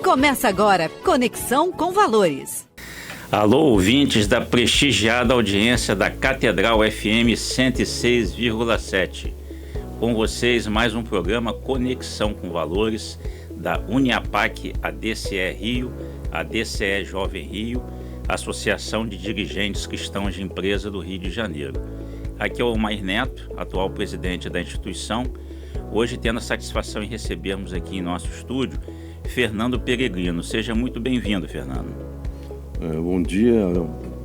Começa agora, Conexão com Valores. Alô, ouvintes da prestigiada audiência da Catedral FM 106,7. Com vocês, mais um programa Conexão com Valores da Uniapac ADCE Rio, ADCE Jovem Rio, Associação de Dirigentes Cristãos de Empresa do Rio de Janeiro. Aqui é o Omair Neto, atual presidente da instituição, hoje tendo a satisfação em recebermos aqui em nosso estúdio Fernando Peregrino. Seja muito bem-vindo, Fernando. Bom dia,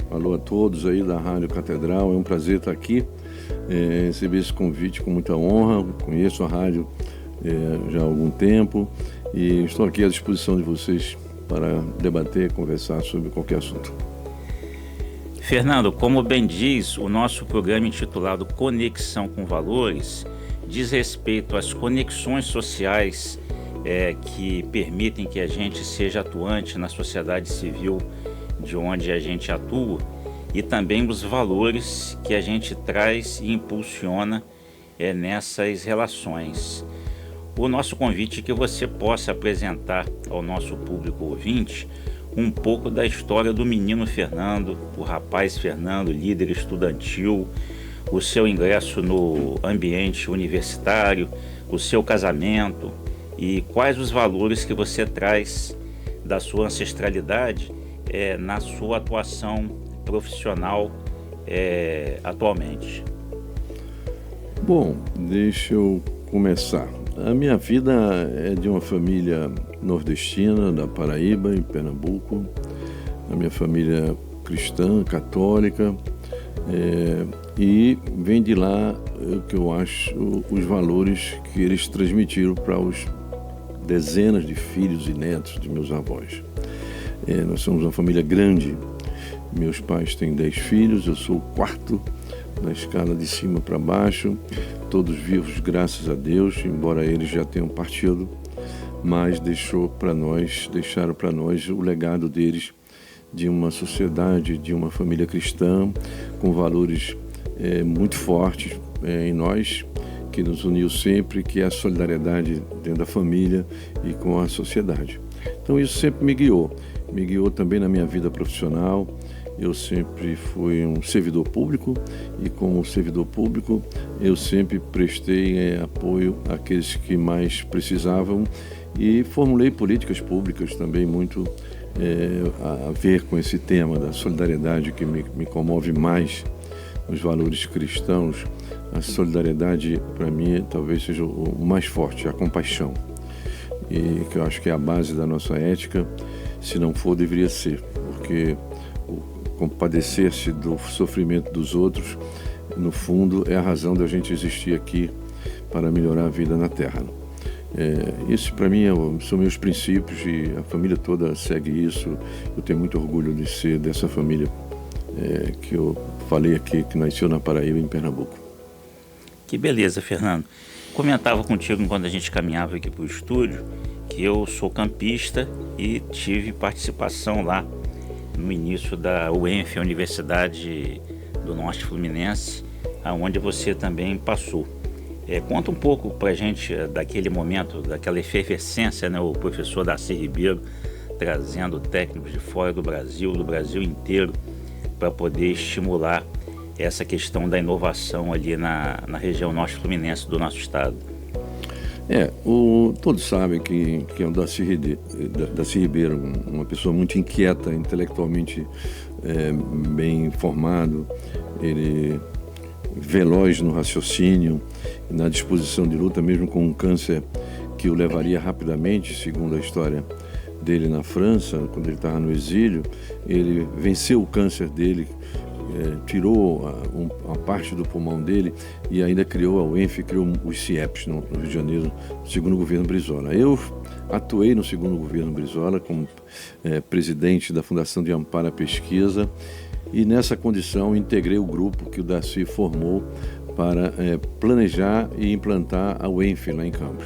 alô a todos aí da Rádio Catedral, é um prazer estar aqui, receber esse convite com muita honra. Conheço a rádio já há algum tempo e estou aqui à disposição de vocês para debater, conversar sobre qualquer assunto. Fernando, como bem diz o nosso programa intitulado Conexão com Valores, diz respeito às conexões sociais que permitem que a gente seja atuante na sociedade civil de onde a gente atua e também os valores que a gente traz e impulsiona nessas relações. O nosso convite é que você possa apresentar ao nosso público ouvinte um pouco da história do menino Fernando, o rapaz Fernando, líder estudantil, o seu ingresso no ambiente universitário, o seu casamento e quais os valores que você traz da sua ancestralidade na sua atuação profissional atualmente. Bom, deixa eu começar. A minha vida é de uma família nordestina, da Paraíba, em Pernambuco. A minha família cristã, católica, e vem de lá o que eu acho os valores que eles transmitiram para os dezenas de filhos e netos de meus avós. Nós somos uma família grande, meus pais têm 10 filhos, eu sou o quarto na escala de cima para baixo, todos vivos graças a Deus, embora eles já tenham partido, mas deixaram para nós o legado deles de uma sociedade, de uma família cristã, com valores muito fortes em nós, que nos uniu sempre, que é a solidariedade dentro da família e com a sociedade. Então isso sempre me guiou também na minha vida profissional. Eu sempre fui um servidor público e como servidor público eu sempre prestei apoio àqueles que mais precisavam e formulei políticas públicas também muito a ver com esse tema da solidariedade que me comove mais nos valores cristãos. A solidariedade para mim talvez seja o mais forte, a compaixão, e que eu acho que é a base da nossa ética. Se não for, deveria ser, porque compadecer-se do sofrimento dos outros, no fundo, é a razão da gente existir aqui para melhorar a vida na Terra. Isso para mim são meus princípios e a família toda segue isso. Eu tenho muito orgulho de ser dessa família que eu falei aqui, que nasceu na Paraíba, em Pernambuco. Que beleza, Fernando. Comentava contigo enquanto a gente caminhava aqui para o estúdio que eu sou campista e tive participação lá no início da UENF, a Universidade do Norte Fluminense, onde você também passou. Conta um pouco para a gente daquele momento, daquela efervescência, né? O professor Darcy Ribeiro trazendo técnicos de fora do Brasil inteiro, para poder estimular essa questão da inovação ali na região norte fluminense do nosso estado. Todos sabem que é o Darcy Ribeiro, uma pessoa muito inquieta, intelectualmente bem informado, ele veloz no raciocínio, na disposição de luta, mesmo com um câncer que o levaria rapidamente, segundo a história dele na França, quando ele estava no exílio. Ele venceu o câncer dele, tirou uma parte do pulmão dele e ainda criou a UENF, criou os CIEPs no Rio de Janeiro, no segundo governo Brizola. Eu atuei no segundo governo Brizola como presidente da Fundação de Amparo à Pesquisa e nessa condição integrei o grupo que o Darcy formou para planejar e implantar a UENF lá em Campos.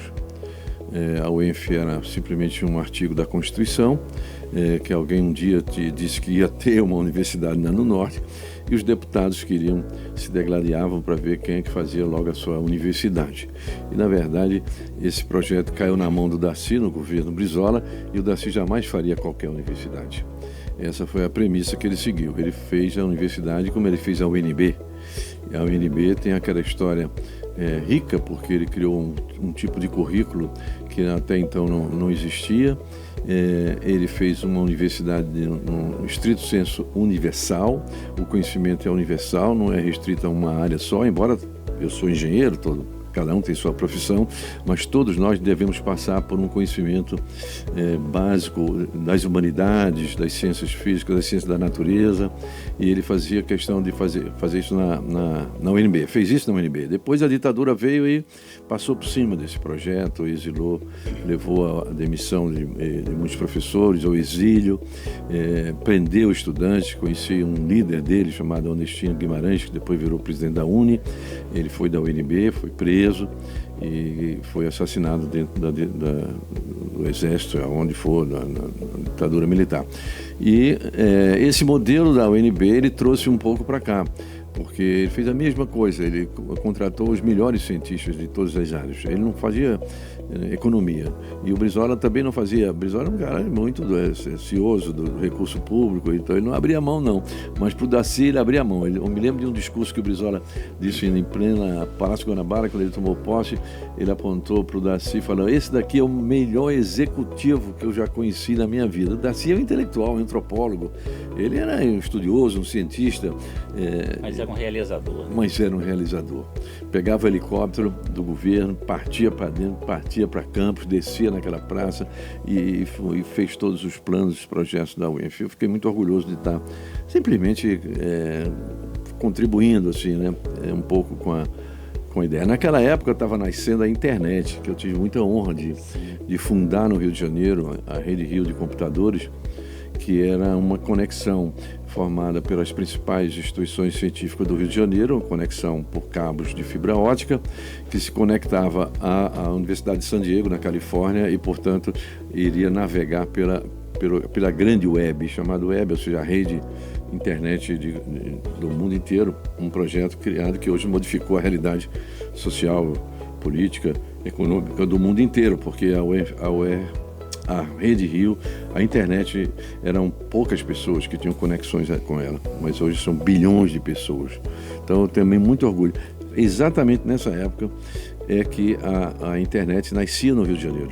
A UENF era simplesmente um artigo da Constituição, que alguém um dia disse que ia ter uma universidade no norte, e os deputados se degladiavam para ver quem é que fazia logo a sua universidade. E, na verdade, esse projeto caiu na mão do Darcy, no governo Brizola, e o Darcy jamais faria qualquer universidade. Essa foi a premissa que ele seguiu. Ele fez a universidade como ele fez a UNB. E a UNB tem aquela história rica, porque ele criou um tipo de currículo que até então não existia. Ele fez uma universidade no estrito senso universal. O conhecimento é universal, não é restrito a uma área só, embora eu sou engenheiro, cada um tem sua profissão, mas todos nós devemos passar por um conhecimento básico das humanidades, das ciências físicas, das ciências da natureza, e ele fazia questão de fazer isso na UNB. Fez isso na UNB. Depois a ditadura veio e passou por cima desse projeto, exilou, levou à demissão de muitos professores, ao exílio, prendeu estudantes. Conheci um líder dele chamado Onestino Guimarães, que depois virou presidente da UNE. Ele foi da UNB, foi preso e foi assassinado dentro do exército, onde for, na ditadura militar. E esse modelo da UNB ele trouxe um pouco para cá, porque ele fez a mesma coisa, ele contratou os melhores cientistas de todas as áreas. Ele não fazia economia. E o Brizola também não fazia. O Brizola era um cara muito cioso do recurso público, então ele não abria mão, não. Mas para o Darcy ele abria mão. Eu me lembro de um discurso que o Brizola disse em plena Palácio Guanabara, quando ele tomou posse. Ele apontou para o Darcy e falou: esse daqui é o melhor executivo que eu já conheci na minha vida. O Darcy é um intelectual, um antropólogo. Ele era um estudioso, um cientista. Mas era um realizador. Mas era um realizador. Pegava o helicóptero do governo, partia para dentro, partia para Campos, descia naquela praça e fez todos os planos, os projetos da UENF. Eu fiquei muito orgulhoso de estar simplesmente contribuindo assim, né, um pouco com a ideia. Naquela época estava nascendo a internet, que eu tive muita honra de fundar no Rio de Janeiro, a Rede Rio de Computadores, que era uma conexão formada pelas principais instituições científicas do Rio de Janeiro, uma conexão por cabos de fibra ótica, que se conectava à Universidade de San Diego, na Califórnia, e, portanto, iria navegar pela grande web, chamada web, ou seja, a rede internet do mundo inteiro, um projeto criado que hoje modificou a realidade social, política, econômica do mundo inteiro, porque a Rede Rio, a internet, eram poucas pessoas que tinham conexões com ela, mas hoje são bilhões de pessoas. Então eu tenho também muito orgulho. Exatamente nessa época é que a internet nascia no Rio de Janeiro.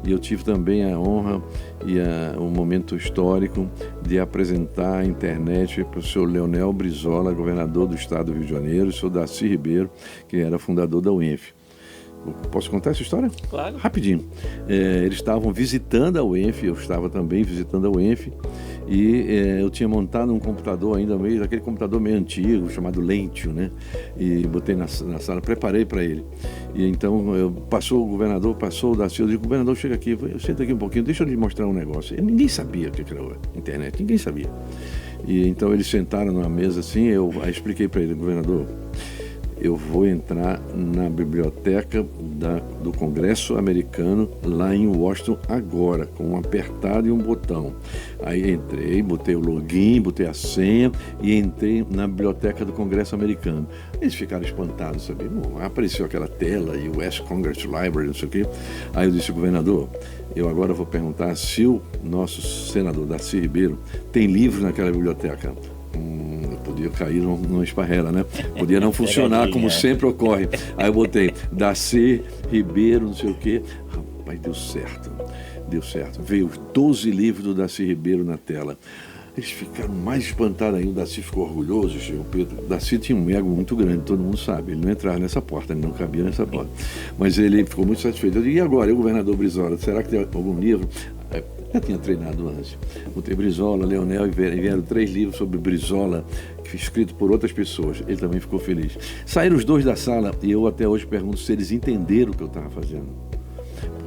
E eu tive também a honra e um momento histórico de apresentar a internet para o senhor Leonel Brizola, governador do estado do Rio de Janeiro, e o senhor Darcy Ribeiro, que era fundador da UENF. Posso contar essa história? Claro. Rapidinho. Eles estavam visitando a UENF, eu estava também visitando a UENF, e eu tinha montado um computador ainda aquele computador meio antigo, chamado Lentium, né? E botei na sala, preparei para ele. E então passou o Darcy, eu digo: governador, chega aqui, senta aqui um pouquinho, deixa eu lhe mostrar um negócio. Ninguém sabia o que era a internet, ninguém sabia. E então eles sentaram numa mesa assim, eu expliquei para ele: governador, eu vou entrar na biblioteca do Congresso americano lá em Washington agora, com um apertado e um botão. Aí entrei, botei o login, botei a senha e entrei na biblioteca do Congresso americano. Eles ficaram espantados, sabe? Apareceu aquela tela, US Congress Library, não sei o quê. Aí eu disse: governador, eu agora vou perguntar se o nosso senador Darcy Ribeiro tem livros naquela biblioteca. Podia cair numa esparrela, né? Podia não funcionar como sempre ocorre. Aí eu botei Darcy Ribeiro, não sei o quê. Rapaz, deu certo. Veio os 12 livros do Darcy Ribeiro na tela. Eles ficaram mais espantados ainda. O Darcy ficou orgulhoso, o Pedro. O Darcy tinha um ego muito grande, todo mundo sabe. Ele não entrava nessa porta, ele não cabia nessa porta. Mas ele ficou muito satisfeito. Eu digo: e agora, o governador Brizola, será que tem algum livro? Já tinha treinado antes. Botei Brizola, Leonel, e vieram 3 livros sobre Brizola, escrito por outras pessoas. Ele também ficou feliz. Saíram os 2 da sala e eu até hoje pergunto se eles entenderam o que eu estava fazendo.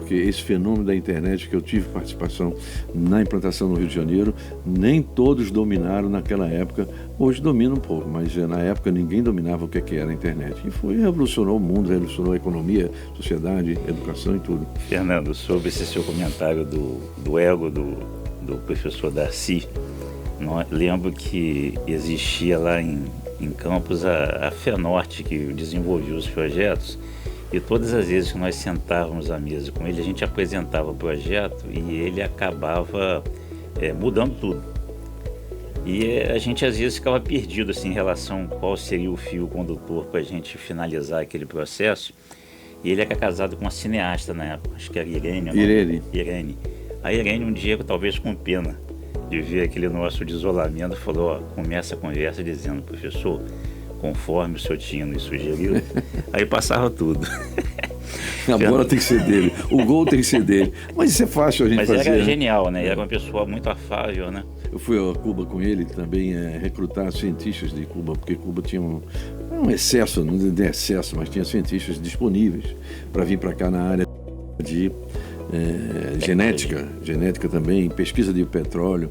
porque esse fenômeno da internet, que eu tive participação na implantação no Rio de Janeiro, nem todos dominaram naquela época. Hoje dominam um pouco, mas na época ninguém dominava o que era a internet. E revolucionou o mundo, revolucionou a economia, sociedade, educação e tudo. Fernando, sobre esse seu comentário do ego do professor Darcy, lembro que existia lá em Campos a FENORTE, que desenvolvia os projetos, e todas as vezes que nós sentávamos à mesa com ele, a gente apresentava o projeto e ele acabava mudando tudo. E a gente às vezes ficava perdido assim, em relação a qual seria o fio condutor para a gente finalizar aquele processo. E ele era casado com uma cineasta na época, acho que era Irene. A Irene, um dia, talvez com pena de ver aquele nosso isolamento, falou: começa a conversa dizendo, professor, conforme o seu Tino sugeriu, aí passava tudo. A bola tem que ser dele, o gol tem que ser dele. Mas isso é fácil a gente fazer. Mas era genial, né? Era uma pessoa muito afável, né? Eu fui a Cuba com ele também recrutar cientistas de Cuba, porque Cuba tinha um excesso, não é excesso, mas tinha cientistas disponíveis para vir para cá na área de genética também, pesquisa de petróleo.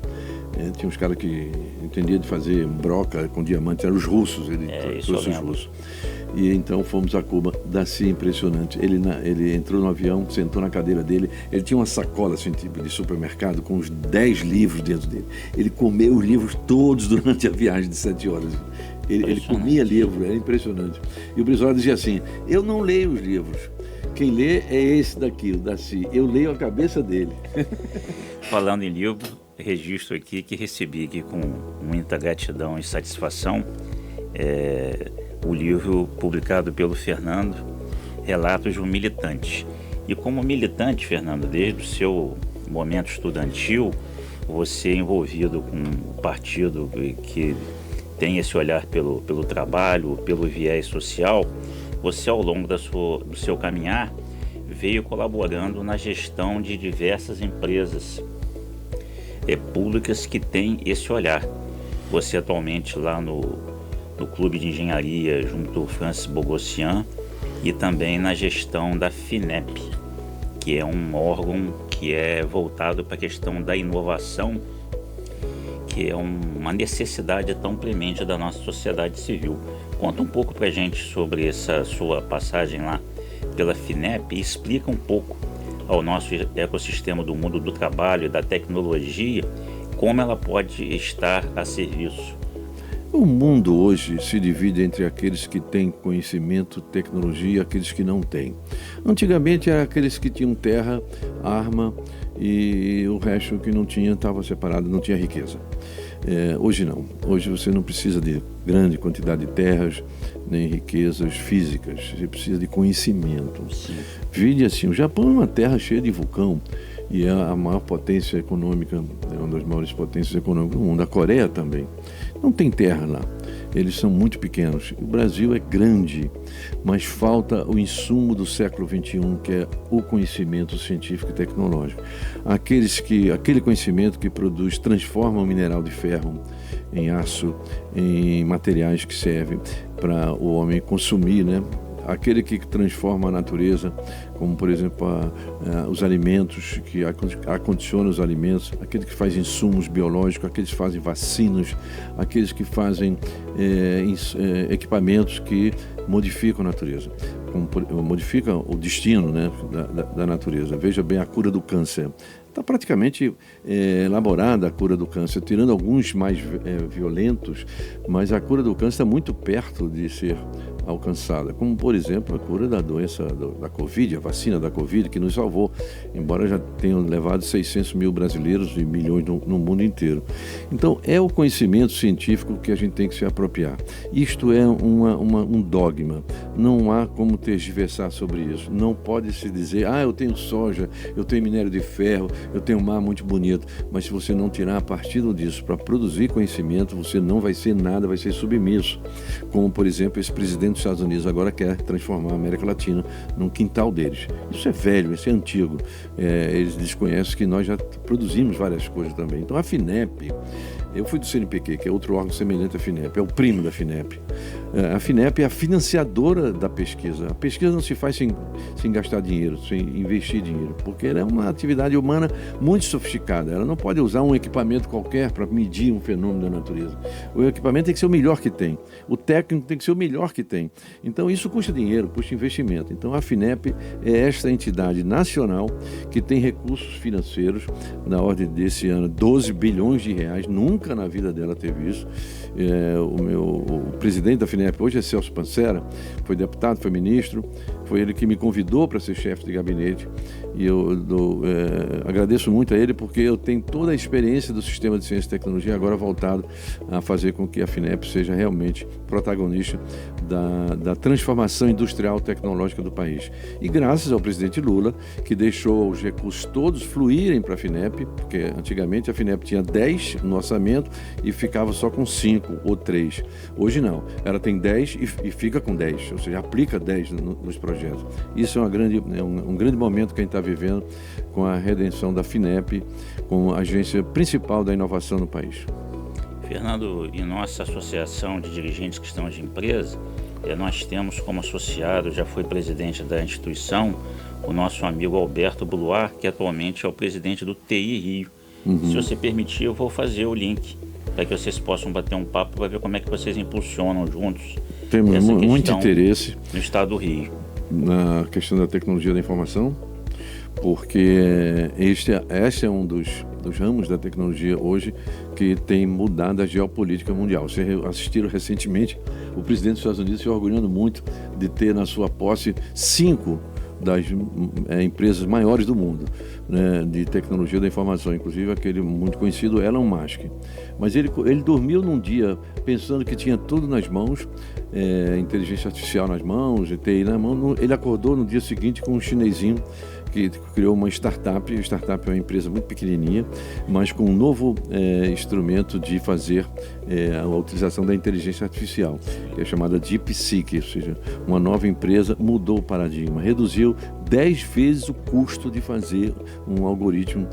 Tinha uns caras que entendiam de fazer broca com diamante, eram os russos, ele trouxe os russos. E então fomos a Cuba. Darcy, impressionante. Ele entrou no avião, sentou na cadeira dele, ele tinha uma sacola assim, tipo de supermercado com uns 10 livros dentro dele. Ele comeu os livros todos durante a viagem de 7 horas. Ele comia livro, era impressionante. E o Brizola dizia assim: eu não leio os livros, quem lê é esse daqui, o Darcy, eu leio a cabeça dele. Falando em livro, registro aqui que recebi aqui com muita gratidão e satisfação o livro publicado pelo Fernando, Relatos de um Militante. E como militante, Fernando, desde o seu momento estudantil, você envolvido com um partido que tem esse olhar pelo trabalho, pelo viés social, você ao longo do seu caminhar veio colaborando na gestão de diversas empresas públicas que têm esse olhar. Você atualmente lá no Clube de Engenharia junto ao Francis Bogossian e também na gestão da FINEP, que é um órgão que é voltado para a questão da inovação, que é uma necessidade tão premente da nossa sociedade civil. Conta um pouco para a gente sobre essa sua passagem lá pela FINEP e explica um pouco ao nosso ecossistema do mundo do trabalho e da tecnologia, como ela pode estar a serviço. O mundo hoje se divide entre aqueles que têm conhecimento, tecnologia e aqueles que não têm. Antigamente eram aqueles que tinham terra, arma e o resto que não tinha estava separado, não tinha riqueza. Hoje não. Hoje você não precisa de grande quantidade de terras, nem riquezas físicas. Você precisa de conhecimento. Vide assim, o Japão é uma terra cheia de vulcão e é a maior potência econômica, é uma das maiores potências econômicas do mundo. A Coreia também. Não tem terra lá. Eles são muito pequenos. O Brasil é grande, mas falta o insumo do século XXI, que é o conhecimento científico e tecnológico. Aquele conhecimento que transforma o mineral de ferro em aço, em materiais que servem para o homem consumir, né? Aquele que transforma a natureza, como por exemplo os alimentos, que acondiciona os alimentos, aquele que faz insumos biológicos, aqueles que fazem vacinas, aqueles que fazem equipamentos que modificam a natureza, modificam o destino, né, da natureza. Veja bem, a cura do câncer. Está praticamente elaborada a cura do câncer, tirando alguns mais violentos, mas a cura do câncer está muito perto de ser alcançada, como por exemplo a cura da doença da Covid, a vacina da Covid, que nos salvou, embora já tenham levado 600 mil brasileiros e milhões no mundo inteiro. Então é o conhecimento científico que a gente tem que se apropriar. Isto é um dogma, não há como tergiversar sobre isso. Não pode se dizer, eu tenho soja, eu tenho minério de ferro, eu tenho um mar muito bonito, mas se você não tirar partido disso para produzir conhecimento, você não vai ser nada, vai ser submisso. Como, por exemplo, esse presidente dos Estados Unidos agora quer transformar a América Latina num quintal deles. Isso é velho, isso é antigo. Eles desconhecem que nós já produzimos várias coisas também. Então a FINEP, eu fui do CNPq, que é outro órgão semelhante à FINEP, é o primo da FINEP. A FINEP é a financiadora da pesquisa. A pesquisa não se faz sem gastar dinheiro, sem investir dinheiro, porque ela é uma atividade humana muito sofisticada. Ela não pode usar um equipamento qualquer para medir um fenômeno da natureza. O equipamento tem que ser o melhor que tem. O técnico tem que ser o melhor que tem. Então isso custa dinheiro, custa investimento. Então a FINEP é esta entidade nacional que tem recursos financeiros na ordem desse ano, 12 bilhões de reais. Nunca na vida dela teve isso. O presidente da FINEP hoje é Celso Pancera, foi deputado, foi ministro, foi ele que me convidou para ser chefe de gabinete, e eu agradeço muito a ele, porque eu tenho toda a experiência do sistema de ciência e tecnologia agora voltado a fazer com que a FINEP seja realmente protagonista da transformação industrial tecnológica do país. E graças ao presidente Lula, que deixou os recursos todos fluírem para a FINEP, porque antigamente a FINEP tinha 10 no orçamento e ficava só com 5 ou 3. Hoje não, ela tem 10 e fica com 10, ou seja, aplica 10 nos projetos. Isso é um grande momento que a gente está vivendo com a redenção da FINEP como agência principal da inovação no país. Fernando, em nossa associação de dirigentes cristãos de empresa, nós temos como associado, já foi presidente da instituição, o nosso amigo Alberto Buluar, que atualmente é o presidente do TI Rio. Se você permitir, eu vou fazer o link para que vocês possam bater um papo para ver como é que vocês impulsionam juntos. Temos muito interesse no estado do Rio na questão da tecnologia da informação, porque este é um dos ramos da tecnologia hoje que tem mudado a geopolítica mundial. Vocês assistiram recentemente o presidente dos Estados Unidos se orgulhando muito de ter na sua posse 5 das empresas maiores do mundo, né, de tecnologia da informação, inclusive aquele muito conhecido Elon Musk. Mas ele dormiu num dia pensando que tinha tudo nas mãos, inteligência artificial nas mãos, TI na mão. Ele acordou no dia seguinte com um chinesinho que criou uma startup. A startup é uma empresa muito pequenininha, mas com um novo instrumento de fazer a utilização da inteligência artificial, que é chamada DeepSeek, ou seja, uma nova empresa mudou o paradigma, reduziu 10 vezes o custo de fazer um algoritmo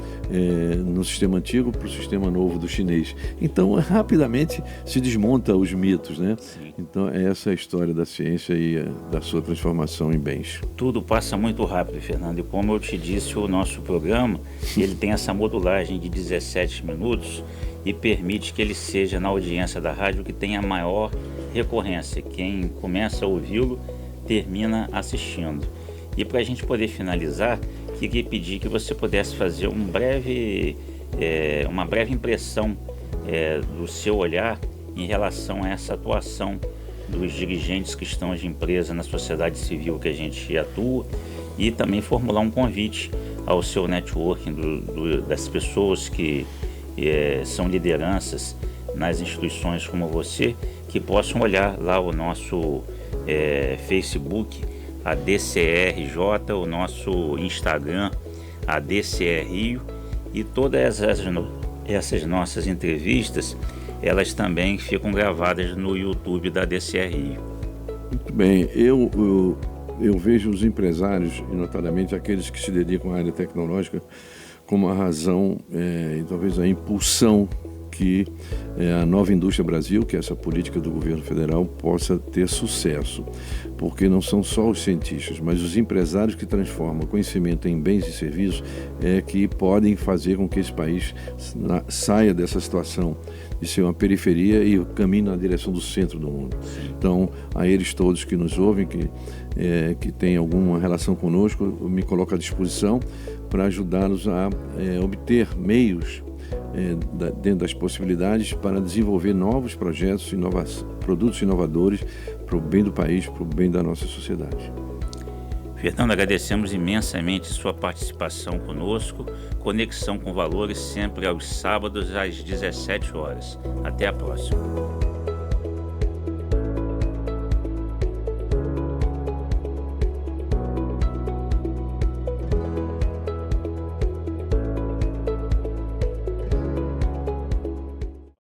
no sistema antigo para o sistema novo do chinês. Então, rapidamente se desmonta os mitos, né? Então, essa é a história da ciência e da sua transformação em bens. Tudo passa muito rápido, Fernando, e como eu te disse, o nosso programa, ele tem essa modulagem de 17 minutos e permite que ele seja na audiência da rádio que tenha maior recorrência. Quem começa a ouvi-lo, termina assistindo. E para a gente poder finalizar, queria pedir que você pudesse fazer uma breve impressão do seu olhar em relação a essa atuação dos dirigentes cristãos de empresa na sociedade civil que a gente atua, e também formular um convite ao seu networking das pessoas que são lideranças nas instituições como você, que possam olhar lá o nosso Facebook, a DCRJ, o nosso Instagram, a DCR Rio, e todas essas nossas entrevistas, elas também ficam gravadas no YouTube da DCR Rio. Muito bem, eu vejo os empresários, e notadamente aqueles que se dedicam à área tecnológica, como a razão e talvez a impulsão que a Nova Indústria Brasil, que é essa política do governo federal, possa ter sucesso. Porque não são só os cientistas, mas os empresários que transformam conhecimento em bens e serviços que podem fazer com que esse país saia dessa situação de ser uma periferia e caminhe na direção do centro do mundo. Então, a eles todos que nos ouvem, que têm alguma relação conosco, eu me coloco à disposição para ajudá-los a obter meios dentro das possibilidades para desenvolver novos projetos, produtos inovadores para o bem do país, para o bem da nossa sociedade. Fernando, agradecemos imensamente sua participação conosco. Conexão com Valores, sempre aos sábados às 17 horas. Até a próxima.